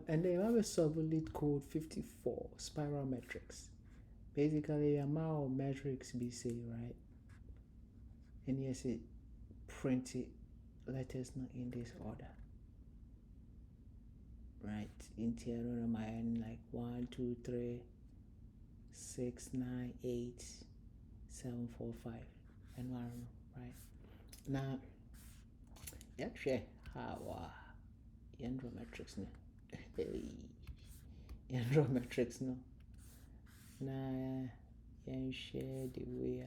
And then you have a solve Leetcode 54 spiral metrics. Basically, amount of metrics be say, right? And yes, it print it, let us know in this order. Right, into I don't know my end like 1, 2, 3, 6, 9, 8, 7, 4, 5, and 1, right? Now, yeah, share how draw metrics no. Draw metrics no. Now, share the way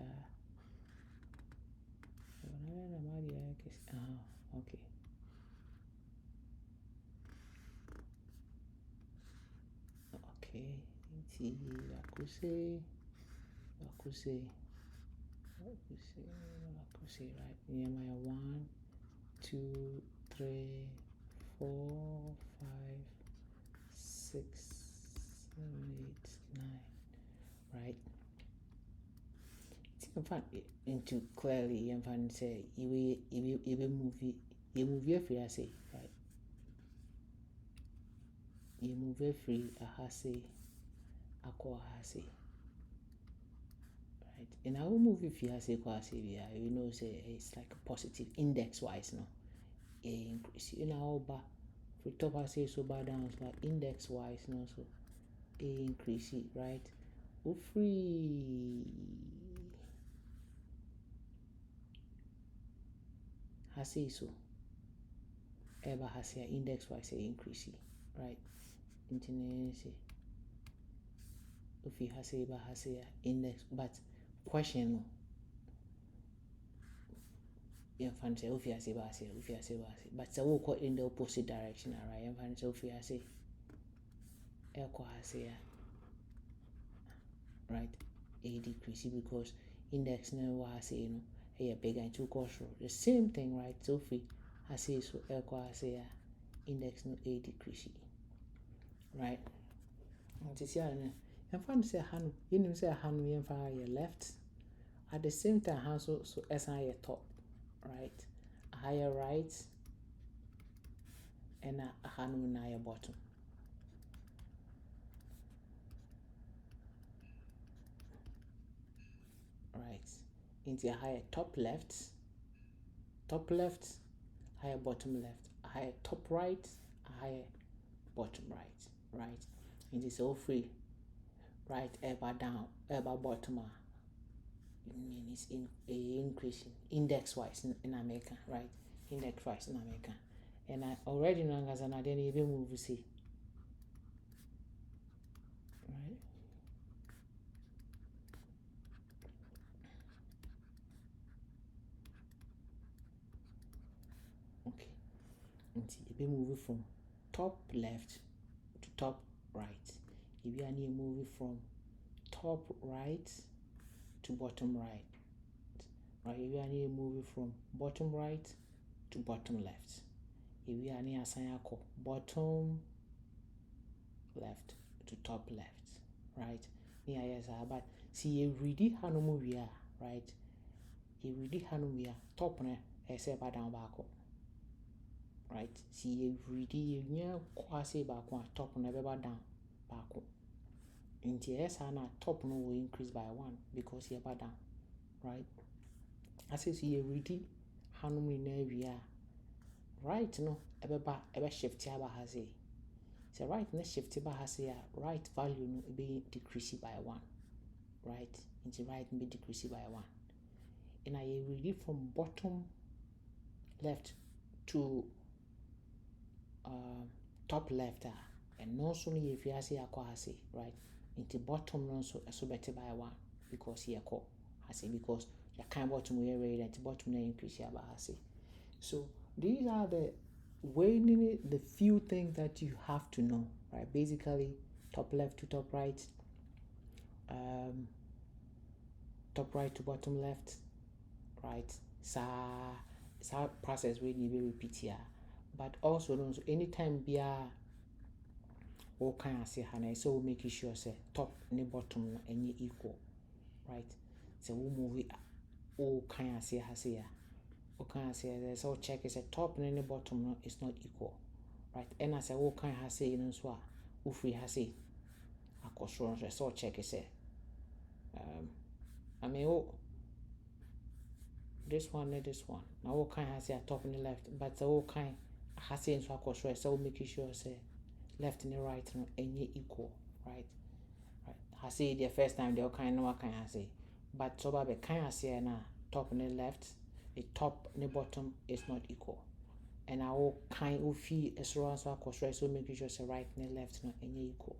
okay. Okay, I could say, right? Nehemiah 1, 2, 3, 4, 5, 6, 7, 8, 9, right? In fact, into clearly, in fact, say you move your free, I say, right? You move your free, I say, I say. Right, and I will move if you say you know, say it's like a positive index wise, no, increase. You know, but for top I say so bad down, like index wise, no, so increase it, right? Oh, free. I say so. Ever has here index wise increase it, right? Internet say if you has a index, but question. You can say if you say but so we'll in the opposite direction, right? You can say if you say right, a decrease because index no was say, you know, a bigger and two cost the same thing, right? So if we say so index no a decrease, right? And to see and find say hand you know say hand we fire your left at the same time hand so SI your top, right? A higher right and a hand na your bottom. Right, into a higher top left, higher bottom left, a higher top right, a higher bottom right, into so free, right, ever down, ever bottom, means in increasing index wise in America, right? Index wise in America, and I already know as an identity even move see, right? Okay, and you be moving from top left to top right. If you are moving from top right to bottom right, if you are moving from bottom right to bottom left, if you are near bottom left to top left, right? Yeah, yes, but see you really hanomuvia, right? You really hanomuvia top ne except down back, right? See you really near quasi back one top never down back. In TS and top no will increase by 1 because you're down, right? I say see you ready hanum in area, right? No, ever shift ya has a so right next shift ba has a right value no be decreased by 1, right? Into right be decreased by 1. And I ready from bottom left to top left, and no sooner if you say right into bottom no so better by 1 because here call I say because you can't bottom we already at bottom increase here by so these are the the few things that you have to know, right? Basically top left to top right, top right to bottom left, right? So process we need to repeat here, but also know so anytime be all kind of say hana so we make sure say top and bottom any equal, right? So we move all kind of say has here. Okay, say so check is a top and the bottom is not equal, right? And as I walk kind has say in so who free has say a cost run so check it say I mean oh this one now what kind has say a top in the left but the whole kind has say in so a cost run so making sure say left and the right no any equal, right? Has say the first time they all kind no what kind has say but so be kind has say na top and the left the top and the bottom is not equal. And I will kind of feel as well as so making sure say right and left no any equal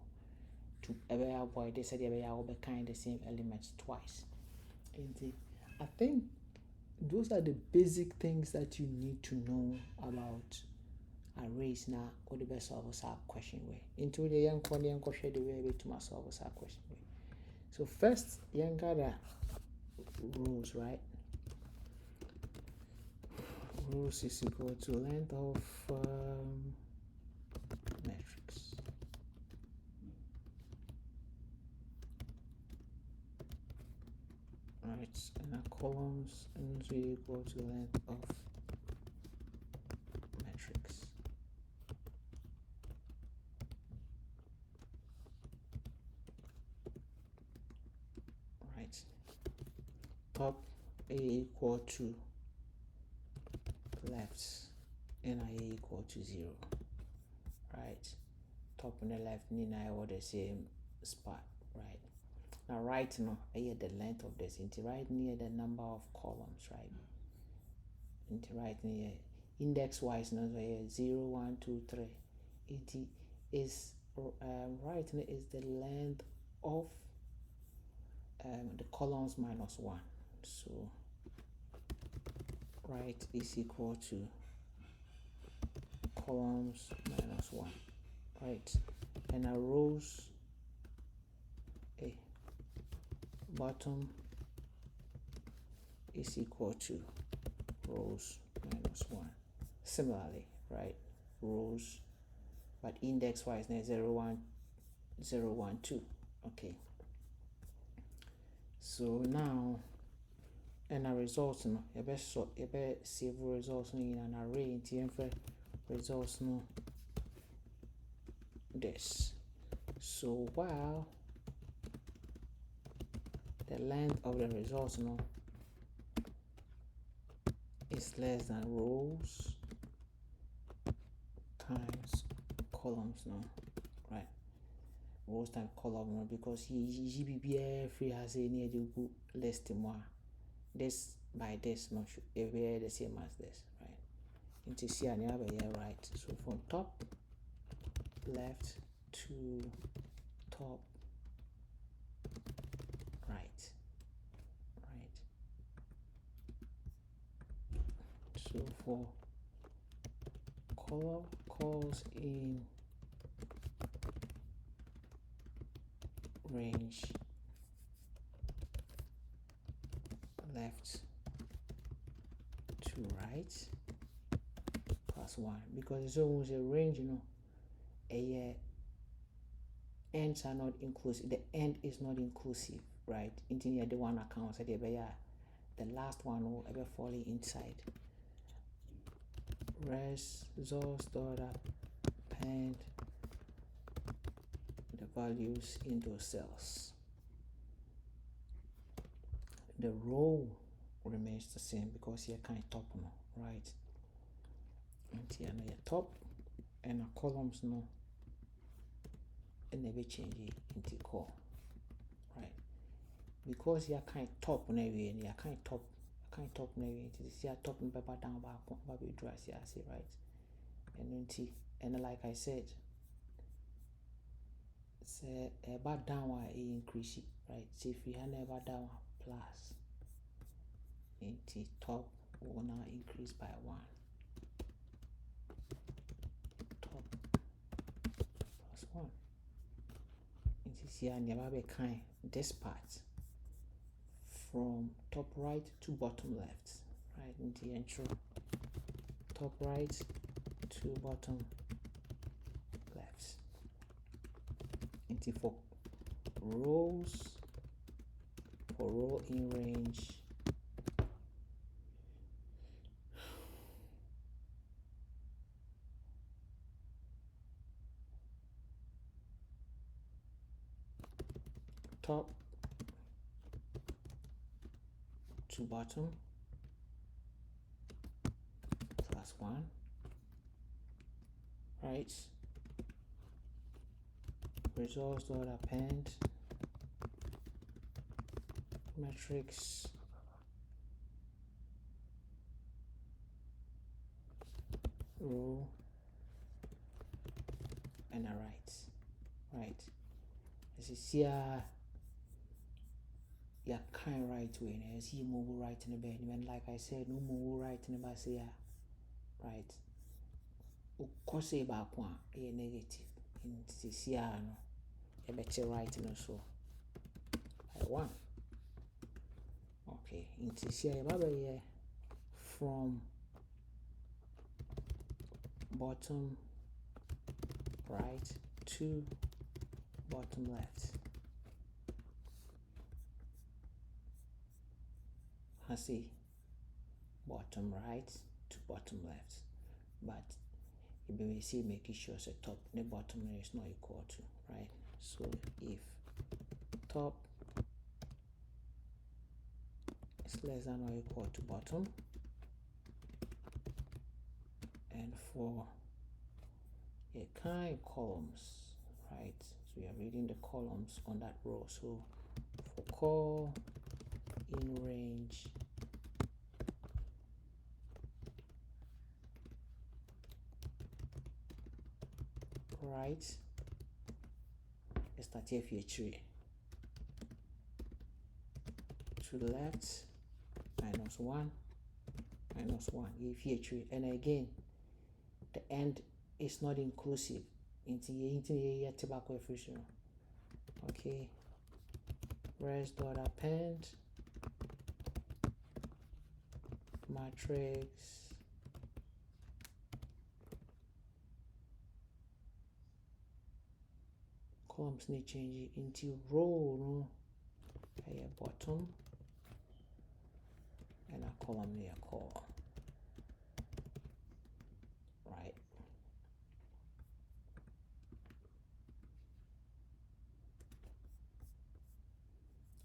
to avoid they said I will be kind the same elements twice. And I think those are the basic things that you need to know about arrays now or the best solve us our question way. Into the young question the way to my solve us our question way. So first young gather rules, right? Rules is equal to length of matrix. Right, and our columns is equal to length of matrix. Right, top A equal to left and I equal to 0. Right, top and the left need I all the same spot, right? Now right now I hear the length of this into right near the number of columns, right? Into right near index wise now 0, 1, 2, 3. It is right now is the length of the columns minus 1. So right is equal to columns minus 1, right? And our rows bottom is equal to rows minus 1. Similarly, right? Rows, but index wise now 0, 1, 0, 1, 2. Okay. So now and our results no save results in an array in results no this. So while the length of the results no is less than rows times columns no, right? Rows times column no, because GBBA free has any good list more. This by this no should be the same as this, right? Into C and here right. So from top left to top right. So for color calls in range left to right plus 1 because it's always a range, you know. Ends are not inclusive. The end is not inclusive, right? Into the one account so the last one will ever fall inside. Results dot append the values in those cells. The row remains the same because here kind of top no, right? And here no top and the columns no and never change it into call, right? Because here kind of top no way and here kind of top no way into this here top and paper down back be dry here see, right? And like I said, say back down why increase it, right? So if we have never down plus into top will now increase by 1. Top plus 1. Into here never be kind this part from top right to bottom left, right? Into the intro top right to bottom left. Into for rows for row in range top to bottom plus 1, right? Results dot append matrix row and a right. As you see, you can't right way. As you move right in the bed, and like I said, no move right in the bus here, right? Cause about one a negative in CCR no, a better right no so by 1. Okay, in CCR from bottom right to bottom left. I see bottom right to bottom left, but you may see making sure the top and the bottom is not equal to, right? So if top is less than or equal to bottom, and for a kind columns, right? So we are reading the columns on that row. So for call in range right, start here tree to the left -1 if here tree, and again the end is not inclusive into your tobacco efficient. Okay, res dot append matrix columns need change into row no bottom and a column near call, right?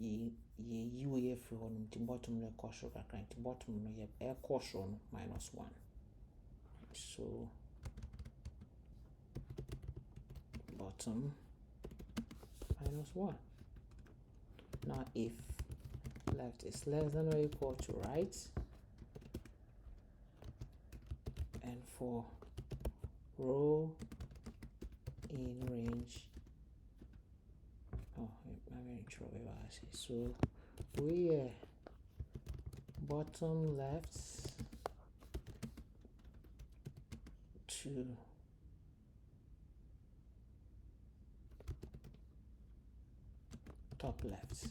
You will from the bottom the cost of the bottom no you air cost on -1. So bottom -1. Now if left is less than or equal to right, and for row in range, I'm in trouble. So we bottom left to top left.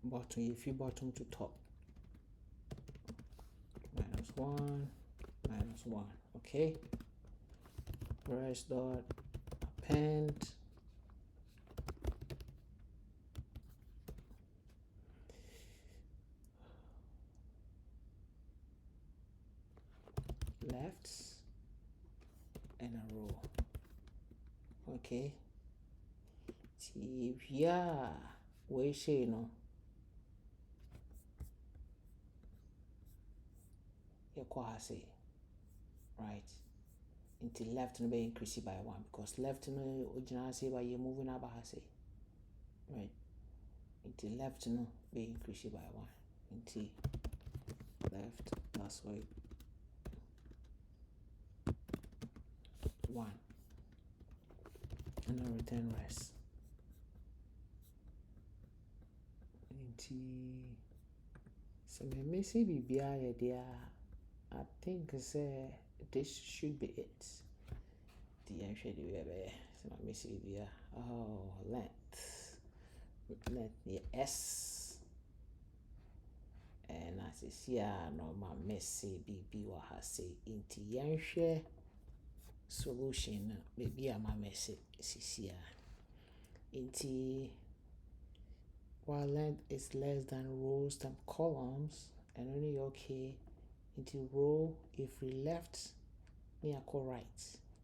Bottom, if you bottom to top, -1, -1, okay? Res dot append left and a row, okay? If we say no, say right until left no be increased by 1 because left no original say by you moving up say, right? Until left no be increased by 1 until left that's why 1 and then return rest until so me see BBI there. I think this should be it. The answer so let me see here. Oh, length the S and as you see no my messy BB what has say into the solution maybe my message here into while length is less than rows than columns, and only okay into row if we left near right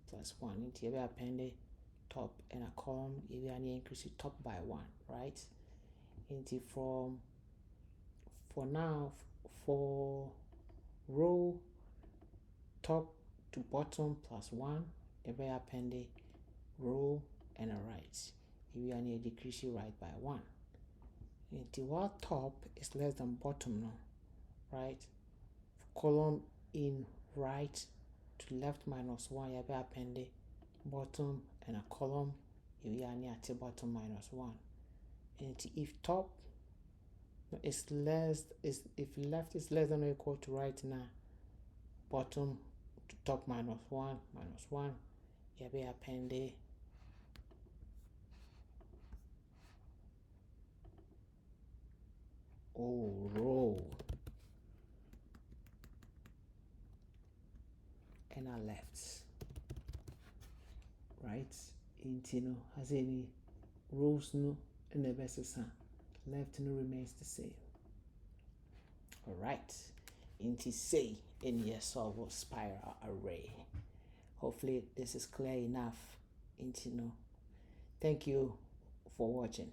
plus 1 into every append top and a column if we are increase it top by 1, right? Into from for now for row top to bottom plus 1 every append row and a right if we are near decrease it right by 1 into while top is less than bottom now, right? Column in right to left minus 1 you have append bottom and a column if you are near to bottom minus 1 and if top is less is if left is less than or equal to right now bottom to top minus 1 you have append row and a left, right? Into has any rows no and the best left no remains the same. All right, into say in your solve spiral array. Hopefully this is clear enough into no. Thank you for watching.